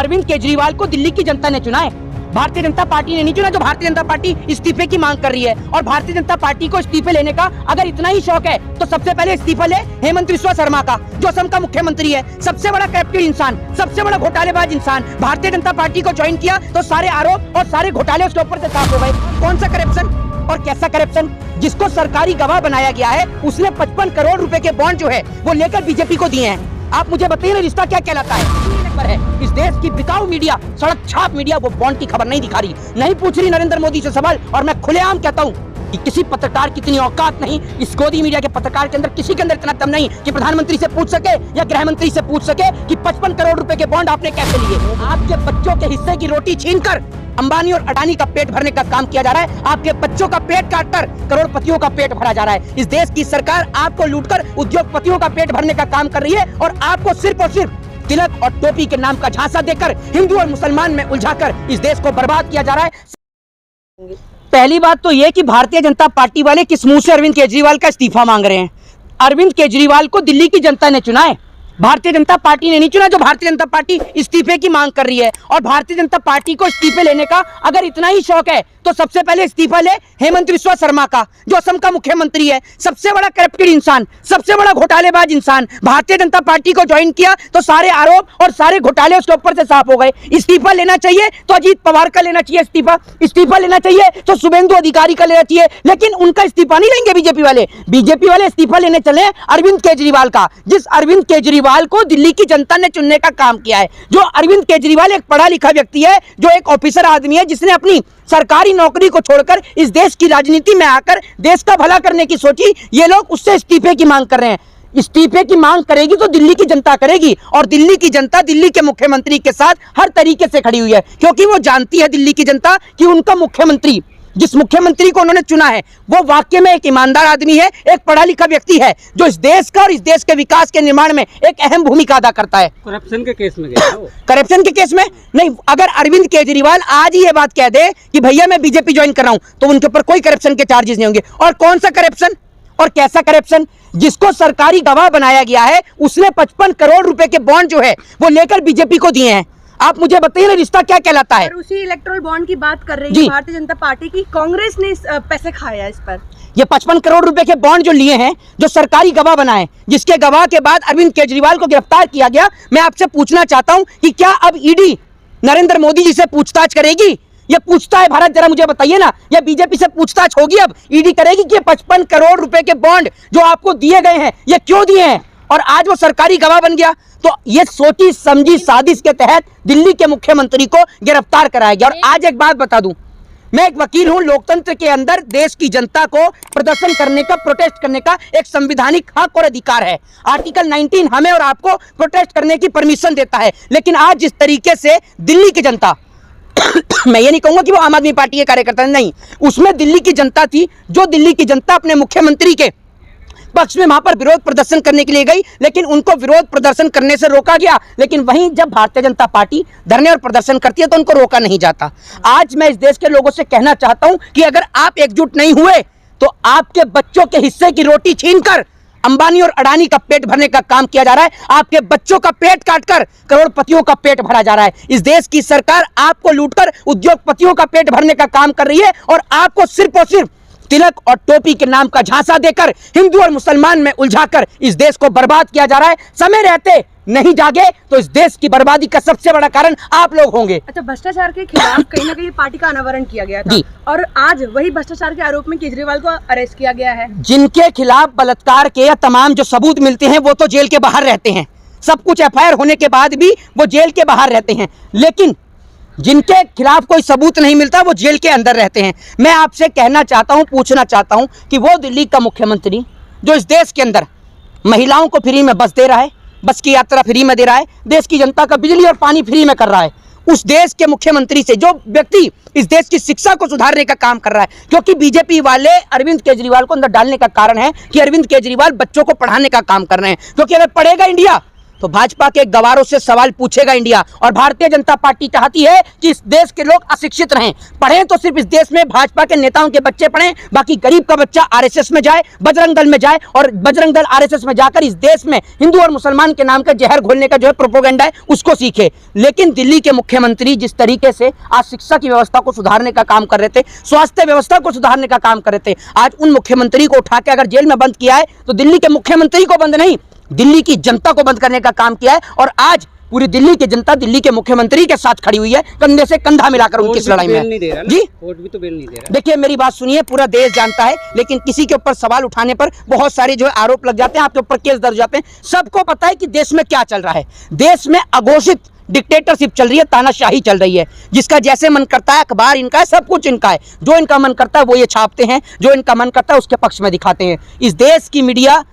अरविंद केजरीवाल को दिल्ली की जनता ने चुना है, भारतीय जनता पार्टी ने नहीं चुना। जो भारतीय जनता पार्टी इस्तीफे की मांग कर रही है, और भारतीय जनता पार्टी को इस्तीफे लेने का अगर इतना ही शौक है तो सबसे पहले इस्तीफा ले हेमंत बिस्वा शर्मा का, जो असम का मुख्यमंत्री है, सबसे बड़ा करप्टेड इंसान, सबसे बड़ा घोटालेबाज इंसान। भारतीय जनता पार्टी को ज्वाइन किया तो सारे आरोप और सारे घोटाले उसके ऊपर से साफ हो गए। कौन सा करप्शन और कैसा करप्शन? जिसको सरकारी गवाह बनाया गया है, उसने 55 करोड़ रुपए के बॉन्ड जो है वो लेकर बीजेपी को दिए हैं। आप मुझे बताइए ना, रिश्ता क्या कहलाता है? है इस देश की बिकाऊ मीडिया, सड़क छाप मीडिया वो बॉन्ड की खबर नहीं दिखा रही, नहीं पूछ रही नरेंद्र मोदी से सवाल। और मैं खुलेआम कहता हूं कि किसी पत्रकार की इतनी औकात नहीं, इस गोदी मीडिया के पत्रकार के अंदर किसी के अंदर इतना दम नहीं कि प्रधानमंत्री से पूछ सके या गृह मंत्री से पूछ सके कि 55 करोड़ रुपए के बॉन्ड आपने कैसे लिए। आपके बच्चों के हिस्से की रोटी छीनकर अंबानी और अडानी का पेट भरने का काम किया जा रहा है। आपके बच्चों का पेट काटकर करोड़पतियों का पेट भरा जा रहा है। इस देश की सरकार आपको लूटकर उद्योगपतियों का पेट भरने का काम कर रही है, और आपको सिर्फ और सिर्फ तिलक और टोपी के नाम का झांसा देकर हिंदू और मुसलमान में उलझाकर इस देश को बर्बाद किया जा रहा है। पहली बात तो यह कि भारतीय जनता पार्टी वाले किस मुंह से अरविंद केजरीवाल का इस्तीफा मांग रहे हैं। अरविंद केजरीवाल को दिल्ली की जनता ने चुना है, भारतीय जनता पार्टी ने नहीं चुना। जो भारतीय जनता पार्टी इस्तीफे की मांग कर रही है, और भारतीय जनता पार्टी को इस्तीफे लेने का अगर इतना ही शौक है तो सबसे पहले इस्तीफा ले हेमंत बिस्वा शर्मा का, जो असम का मुख्यमंत्री है, सबसे बड़ा करप्टेड इंसान, सबसे बड़ा घोटालेबाज इंसान। भारतीय जनता पार्टी को ज्वाइन किया तो सारे आरोप और सारे घोटाले उसके ऊपर से साफ हो गए। इस्तीफा लेना चाहिए तो अजीत पवार का लेना चाहिए इस्तीफा लेना चाहिए तो शुभेंदु अधिकारी का लेना चाहिए, लेकिन उनका इस्तीफा नहीं लेंगे बीजेपी वाले। बीजेपी वाले इस्तीफा लेने चले अरविंद केजरीवाल का, जिस अरविंद केजरीवाल को दिल्ली की जनता ने चुनने का काम किया है। जो अरविंद केजरीवाल एक पढ़ा लिखा व्यक्ति है, जो एक ऑफिसर आदमी है, जिसने अपनी सरकारी नौकरी को छोड़कर इस देश की राजनीति में आकर देश का भला करने की सोची। ये लोग उससे इस्तीफे की मांग कर रहे हैं। इस्तीफे की मांग करेगी तो दिल्ली की जनता करेगी, और दिल्ली की जनता दिल्ली के मुख्यमंत्री के साथ हर तरीके से खड़ी हुई है, क्योंकि वो जानती है दिल्ली की जनता कि उनका मुख्यमंत्री, जिस मुख्यमंत्री को उन्होंने चुना है, वो वाकई में एक ईमानदार आदमी है, एक पढ़ा लिखा व्यक्ति है, जो इस देश का और इस देश के विकास के निर्माण में एक अहम भूमिका अदा करता है। करप्शन के केस में गया करप्शन के केस में नहीं। अगर अरविंद केजरीवाल आज ही ये बात कह दे कि भैया मैं बीजेपी ज्वाइन कर रहा हूं, तो उनके ऊपर कोई करप्शन के चार्जेस नहीं होंगे। और कौन सा करप्शन और कैसा करप्शन? जिसको सरकारी गवाह बनाया गया है, उसने 55 करोड़ रुपए के बॉन्ड जो है वो लेकर बीजेपी को दिए हैं। आप मुझे बताइए ना, रिश्ता क्या कहलाता है? और उसी इलेक्टोरल बॉन्ड की बात कर रही है भारतीय जनता पार्टी की, कांग्रेस ने पैसे खाया इस पर। ये 55 करोड़ रुपए के बॉन्ड जो लिए हैं, जो सरकारी गवाह बनाए, जिसके गवाह के बाद अरविंद केजरीवाल को गिरफ्तार किया गया। मैं आपसे पूछना चाहता हूं कि क्या अब ईडी नरेंद्र मोदी जी से पूछताछ करेगी? ये पूछता है भारत, जरा मुझे बताइए ना, या बीजेपी से पूछताछ होगी? अब ईडी करेगी कि 55 करोड़ रुपए के बॉन्ड जो आपको दिए गए हैं, ये क्यों दिए हैं, और आज वो सरकारी गवाह बन गया। तो ये सोची समझी साजिश के तहत दिल्ली के मुख्यमंत्री को गिरफ्तार कराया गया। और आज एक बात बता दूं, मैं एक वकील हूं। लोकतंत्र के अंदर देश की जनता को प्रदर्शन करने का, प्रोटेस्ट करने का एक संवैधानिक हक और अधिकार है। आर्टिकल 19 हमें और आपको प्रोटेस्ट करने की परमिशन देता है। लेकिन आज जिस तरीके से दिल्ली की जनता मैं ये नहीं कहूंगा कि वो आम आदमी पार्टी के कार्यकर्ता नहीं, उसमें दिल्ली की जनता थी, जो दिल्ली की जनता अपने मुख्यमंत्री के पक्ष में वहां पर विरोध प्रदर्शन करने के लिए गई, लेकिन उनको विरोध प्रदर्शन करने से रोका गया। लेकिन वहीं जब भारतीय जनता पार्टी धरने और प्रदर्शन करती है तो उनको रोका नहीं जाता। आज मैं इस देश के लोगों से कहना चाहता हूं कि अगर आप एकजुट नहीं हुए तो आपके बच्चों के हिस्से की रोटी छीनकर अंबानी और अडानी का पेट भरने का काम किया जा रहा है। आपके बच्चों का पेट काटकर करोड़पतियों का पेट भरा जा रहा है। इस देश की सरकार आपको लूटकर उद्योगपतियों का पेट भरने का काम कर रही है, और आपको सिर्फ और सिर्फ तिलक और टोपी के नाम का झांसा देकर हिंदू और मुसलमान में उलझाकर इस देश को बर्बाद किया जा रहा है। समय रहते नहीं जागे तो इस देश की बर्बादी का सबसे बड़ा कारण आप लोग होंगे। अच्छा, भ्रष्टाचार के खिलाफ कहीं ना कहीं पार्टी का अनावरण किया गया था, और आज वही भ्रष्टाचार के आरोप में केजरीवाल को अरेस्ट किया गया है। जिनके खिलाफ बलात्कार के या तमाम जो सबूत मिलते हैं वो तो जेल के बाहर रहते हैं। सब कुछ एफआईआर होने के बाद भी वो जेल के बाहर रहते हैं, लेकिन जिनके खिलाफ कोई सबूत नहीं मिलता वो जेल के अंदर रहते हैं। मैं आपसे कहना चाहता हूं, पूछना चाहता हूं कि वो दिल्ली का मुख्यमंत्री जो इस देश के अंदर महिलाओं को फ्री में बस दे रहा है, बस की यात्रा फ्री में दे रहा है, देश की जनता का बिजली और पानी फ्री में कर रहा है, उस देश के मुख्यमंत्री से जो व्यक्ति इस देश की शिक्षा को सुधारने का काम कर रहा है, क्योंकि बीजेपी वाले अरविंद केजरीवाल को अंदर डालने का कारण है कि अरविंद केजरीवाल बच्चों को पढ़ाने का काम कर रहे हैं। क्योंकि अगर पढ़ेगा इंडिया तो भाजपा के गवारों से सवाल पूछेगा इंडिया। और भारतीय जनता पार्टी चाहती है कि इस देश के लोग अशिक्षित रहें, पढ़ें तो सिर्फ इस देश में भाजपा के नेताओं के बच्चे पढ़ें, बाकी गरीब का बच्चा आरएसएस में जाए, बजरंग दल में जाए, और बजरंग दल आरएसएस में जाकर इस देश में हिंदू और मुसलमान के नाम का जहर घोलने का जो है प्रोपेगेंडा है उसको सीखे। लेकिन दिल्ली के मुख्यमंत्री जिस तरीके से आज शिक्षा की व्यवस्था को सुधारने का काम कर रहे थे, स्वास्थ्य व्यवस्था को सुधारने का काम कर रहे थे, आज उन मुख्यमंत्री को उठा के अगर जेल में बंद किया है तो दिल्ली के मुख्यमंत्री को बंद नहीं, दिल्ली की जनता को बंद करने का काम किया है। और आज पूरी दिल्ली की जनता दिल्ली के मुख्यमंत्री के साथ खड़ी हुई है, कंधे से कंधा मिलाकर उनकी इस लड़ाई में। जी कोर्ट भी तो बेल नहीं दे रहा। देखिए मेरी बात सुनिए, पूरा देश जानता है, लेकिन किसी के ऊपर सवाल उठाने पर बहुत सारे जो है आरोप लग जाते हैं, आपके ऊपर केस दर्ज जाते हैं। सबको पता है कि देश में क्या चल रहा है, देश में अघोषित डिक्टेटरशिप चल रही है, तानाशाही चल रही है, जिसका जैसे मन करता है अखबार इनका है, सब कुछ इनका है, जो इनका मन करता है वो ये छापते हैं, जो इनका मन करता है उसके पक्ष में दिखाते हैं। इस देश की मीडिया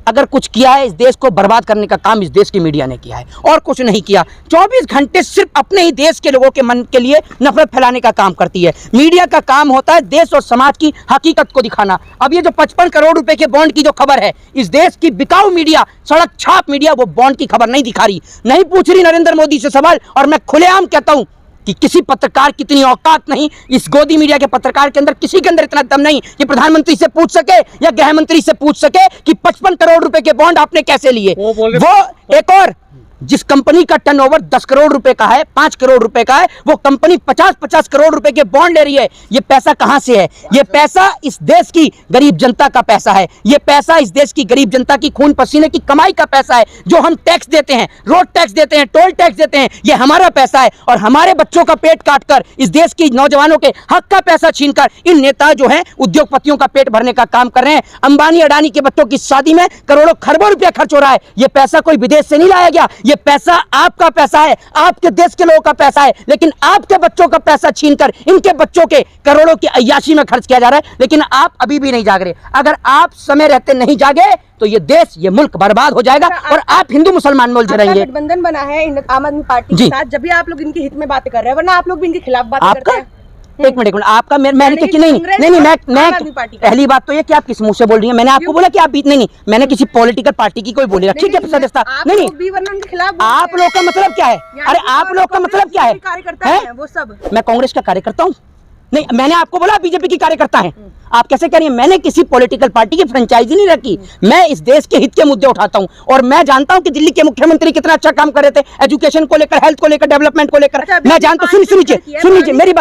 अगर कुछ किया है, इस देश को बर्बाद करने का काम इस देश की मीडिया ने किया है और कुछ नहीं किया। 24 घंटे सिर्फ अपने ही देश के लोगों के मन के लिए नफरत फैलाने का काम करती है। मीडिया का काम होता है देश और समाज की हकीकत को दिखाना। अब ये जो 55 करोड़ रुपए के बॉन्ड की जो खबर है, इस देश की बिकाऊ मीडिया, सड़क छाप मीडिया वो बॉन्ड की खबर नहीं दिखा रही, नहीं पूछ रही नरेंद्र मोदी से सवाल। और मैं खुलेआम कहता हूं कि किसी पत्रकार की इतनी औकात नहीं, इस गोदी मीडिया के पत्रकार के अंदर किसी के अंदर इतना दम नहीं कि प्रधानमंत्री से पूछ सके या गृह मंत्री से पूछ सके कि 55 करोड़ रुपए के बॉन्ड आपने कैसे लिए। वो एक और जिस कंपनी का टर्नओवर 10 करोड़ रुपए का है, 5 करोड़ रुपए का है, वो कंपनी 50-50 करोड़ रुपए के बॉन्ड ले रही है। ये पैसा कहां से है? ये पैसा इस देश की गरीब जनता का पैसा है, ये पैसा इस देश की गरीब जनता की खून पसीने की कमाई का पैसा है, जो हम टैक्स देते हैं, रोड टैक्स देते हैं, टोल टैक्स देते हैं, ये हमारा पैसा है। और हमारे बच्चों का पेट काटकर, इस देश की नौजवानों के हक का पैसा छीनकर इन नेता जो है उद्योगपतियों का पेट भरने का काम कर रहे हैं। अंबानी अडानी के बच्चों की शादी में करोड़ों खरबों रुपया खर्च हो रहा है। ये पैसा कोई विदेश से नहीं लाया गया, ये पैसा आपका पैसा है, आपके देश के लोगों का पैसा है। लेकिन आपके बच्चों का पैसा छीनकर इनके बच्चों के करोड़ों की अय्याशी में खर्च किया जा रहा है। लेकिन आप अभी भी नहीं जाग रहे। अगर आप समय रहते नहीं जागे तो ये देश, ये मुल्क बर्बाद हो जाएगा और आप हिंदू मुसलमान में उलझे रहेंगे। गठबंधन बना है आम आदमी पार्टी के साथ, जब भी आप लोग इनके हित में बातें कर रहे हैं, वरना आप लोग भी इनके खिलाफ बातें करते हैं। एक मिनट आपका मैंने कि नहीं मैं पहली बात तो ये कि आप किस मुंह से बोल रही हैं। मैंने आपको बोला कि आप नहीं मैंने किसी पॉलिटिकल पार्टी की कोई बोली रखी है सदस्यता नहीं। आप लोग का मतलब क्या है? अरे आप लोग का मतलब क्या है? वो सब मैं कांग्रेस का कार्यकर्ता हूँ? नहीं, मैंने आपको बोला बीजेपी की कार्यकर्ता हैं। आप कैसे कह रही हैं? मैंने किसी पॉलिटिकल पार्टी की फ्रेंचाइजी नहीं रखी। मैं इस देश के हित के मुद्दे उठाता हूं और मैं जानता हूं कि दिल्ली के मुख्यमंत्री कितना अच्छा काम कर रहे थे, एजुकेशन को लेकर, हेल्थ को लेकर, डेवलपमेंट को लेकर। मैं जानता हूं। सुनिए मेरी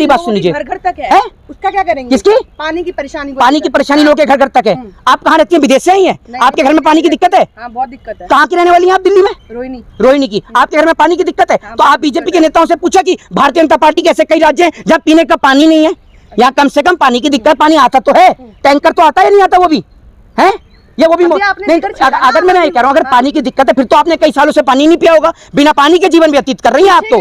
बात सुन लीजिए। घर घर तक है, उसका क्या करेंगे? किसकी? पानी की परेशानी लोगों के घर घर तक है। आप कहाँ रहती हैं? विदेश से आई हैं? आपके घर में पानी की दिक्कत है? बहुत दिक्कत है। कहाँ की रहने वाली हैं आप? दिल्ली में रोहिणी की। आपके घर में पानी की दिक्कत है? तो आप बीजेपी के नेताओं से पूछा कि भारतीय जनता पार्टी के ऐसे कई राज्य हैं जहाँ पीने का पानी नहीं है। यहाँ कम से कम पानी की दिक्कत, पानी आता तो है, टैंकर तो आता है नहीं आता? वो भी है ये वो भी नहीं। अगर मैं नहीं कह रहा हूँ, अगर पानी की दिक्कत है फिर तो आपने कई सालों से पानी नहीं पिया होगा, बिना पानी के जीवन व्यतीत कर रही हैं आप। तो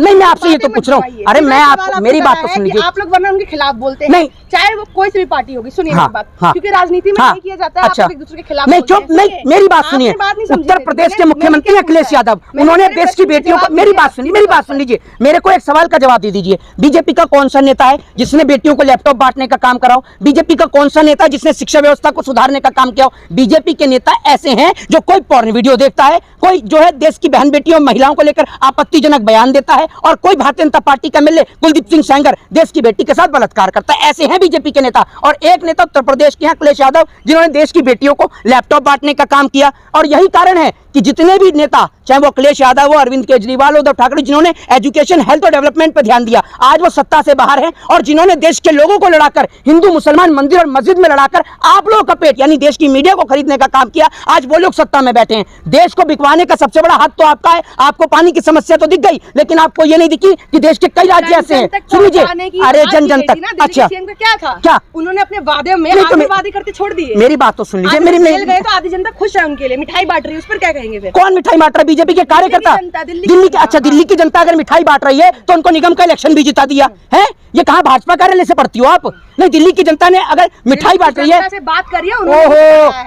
नहीं, मैं आपसे ये तो पूछ रहा हूँ। अरे मैं आपको मेरी बात तो सुन लीजिए। आप लोग वरना उनके खिलाफ बोलते हैं, नहीं, चाहे वो कोई सी भी पार्टी होगी। सुनिए मेरी बात, क्योंकि राजनीति में नहीं किया जाता है आप लोग एक दूसरे के खिलाफ। नहीं चुप, नहीं मेरी बात सुनिए। उत्तर प्रदेश के मुख्यमंत्री अखिलेश यादव, उन्होंने देश की बेटियों को, मेरी बात सुन लीजिए, मेरे को एक सवाल का जवाब दे दीजिए। बीजेपी का कौन सा नेता है जिसने बेटियों को लैपटॉप बांटने का काम कराओ? बीजेपी का कौन सा नेता जिसने शिक्षा व्यवस्था को सुधारने का काम किया? बीजेपी के नेता ऐसे हैं जो कोई पॉर्न वीडियो देखता है, कोई जो है देश की बहन बेटियों महिलाओं को लेकर आपत्तिजनक बयान देता है, और कोई भारतीय जनता पार्टी का एमएलए कुलदीप सिंह सेंगर देश की बेटी के साथ बलात्कार करता है। ऐसे हैं बीजेपी के नेता। और एक नेता उत्तर प्रदेश के हैं अखिलेश यादव, जिन्होंने देश की बेटियों को लैपटॉप बांटने का काम किया। और यही कारण है कि जितने भी नेता, चाहे वो अखिलेश यादव हो, अरविंद केजरीवाल, उद्धव ठाकरे, जिन्होंने एजुकेशन, हेल्थ और डेवलपमेंट पर ध्यान दिया, आज वो सत्ता से बाहर हैं। और जिन्होंने देश के लोगों को लड़ाकर, हिंदू मुसलमान मंदिर और मस्जिद में लड़ाकर आप लोगों का पेट यानी देश की मीडिया को खरीदने का काम किया, आज वो लोग सत्ता में बैठे हैं। देश को बिकवाने का सबसे बड़ा हाथ तो आपका है। आपको पानी की समस्या तो दिख गई, लेकिन आपको ये नहीं दिखी कि देश के कई राज्य ऐसे हैं। सुन लीजिए, अरे जन जन तक। अच्छा क्या था? क्या उन्होंने अपने वादे में वादे करते छोड़ दिए? मेरी बात तो सुन लीजिए। मेरी गए तो आधी जनता खुश है उनके लिए, मिठाई बांट रही है, उस पर क्या कहेंगे फिर? कौन मिठाई बांट रहा है? बीजेपी के कार्यकर्ता, दिल्ली के। अच्छा, दिल्ली की जनता अगर मिठाई बांट रही है तो उनको निगम का इलेक्शन भी जिता दिया है। ये कहाँ भाजपा कार्यालय से पढ़ती हो आप? नहीं, दिल्ली की जनता ने अगर मिठाई बांट रही है, बात करिए,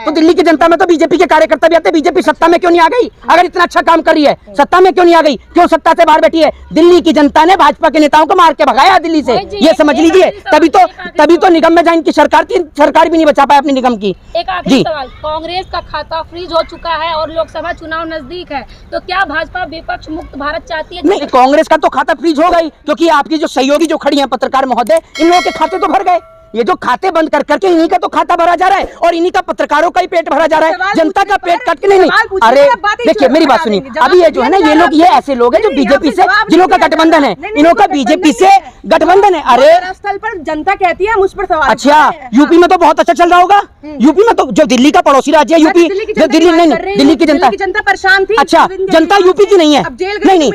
तो दिल्ली की जनता में तो बीजेपी के कार्यकर्ता भी आते। बीजेपी सत्ता में क्यों नहीं आ गई? अगर इतना अच्छा काम कर रही है, सत्ता में क्यों नहीं आ गई? क्यों सत्ता से बाहर बैठी है? दिल्ली की जनता ने भाजपा के नेताओं को मार के भगाया दिल्ली से, ये समझ लीजिए। तभी तो निगम में जाए इनकी सरकार थी, सरकार भी नहीं बचा पाया अपनी निगम की। एक आखिरी सवाल, कांग्रेस का खाता फ्रीज हो चुका है और लोकसभा चुनाव नजदीक है, तो क्या भाजपा विपक्ष मुक्त भारत चाहती है? नहीं, कांग्रेस का तो खाता फ्रीज हो गई, क्योंकि आपकी जो सहयोगी जो खड़ी हैं पत्रकार महोदय, इन लोगों के खाते तो भर गए। ये जो खाते बंद कर करके इन्हीं का तो खाता भरा जा रहा है और इन्हीं का पत्रकारों का ही पेट भरा जा रहा है, जनता का पेट कट के नहीं। अरे देखिए मेरी बात सुनिए, अभी ये जो है ना, ये लोग, ये ऐसे लोग हैं जो बीजेपी से, जिन्हों का गठबंधन है, इन्हों का बीजेपी से गठबंधन है। अरे स्थल पर जनता कहती है, मुझ पर सवाल। अच्छा, यूपी में तो बहुत अच्छा चल रहा होगा। यूपी में तो जो दिल्ली का पड़ोसी राज्य है यूपी, जो दिल्ली नहीं, दिल्ली की जनता परेशान थी। अच्छा, जनता यूपी की नहीं है, नहीं,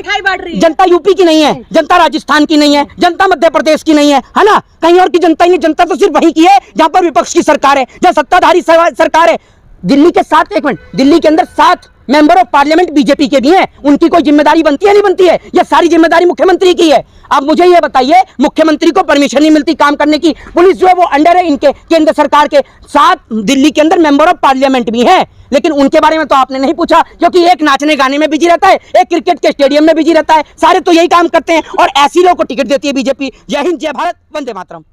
जनता यूपी की नहीं है, जनता राजस्थान की नहीं है, जनता मध्य प्रदेश की नहीं है ना, कहीं और की जनता ही नहीं। जनता तो सिर्फ वही की है जहां पर विपक्ष की सरकार है, जहां सत्ताधारी सरकार है। दिल्ली के 7, एक मिनट, दिल्ली के अंदर 7 मेंबर ऑफ पार्लियामेंट बीजेपी के भी हैं। उनकी कोई जिम्मेदारी बनती है नहीं बनती है? यह सारी जिम्मेदारी मुख्यमंत्री की है। अब मुझे यह बताइए, मुख्यमंत्री को परमिशन नहीं मिलती काम करने की, पुलिस जो है वो अंडर है इनके, केंद्र सरकार के। 7 दिल्ली के अंदर मेंबर ऑफ पार्लियामेंट भी हैं, लेकिन उनके बारे में तो आपने नहीं पूछा, क्योंकि एक नाचने गाने में बिजी रहता है, एक क्रिकेट के स्टेडियम में बिजी रहता है। सारे तो यही काम करते हैं और ऐसी लोगों को टिकट देती है बीजेपी। जय हिंद, जय भारत, वंदे मातरम।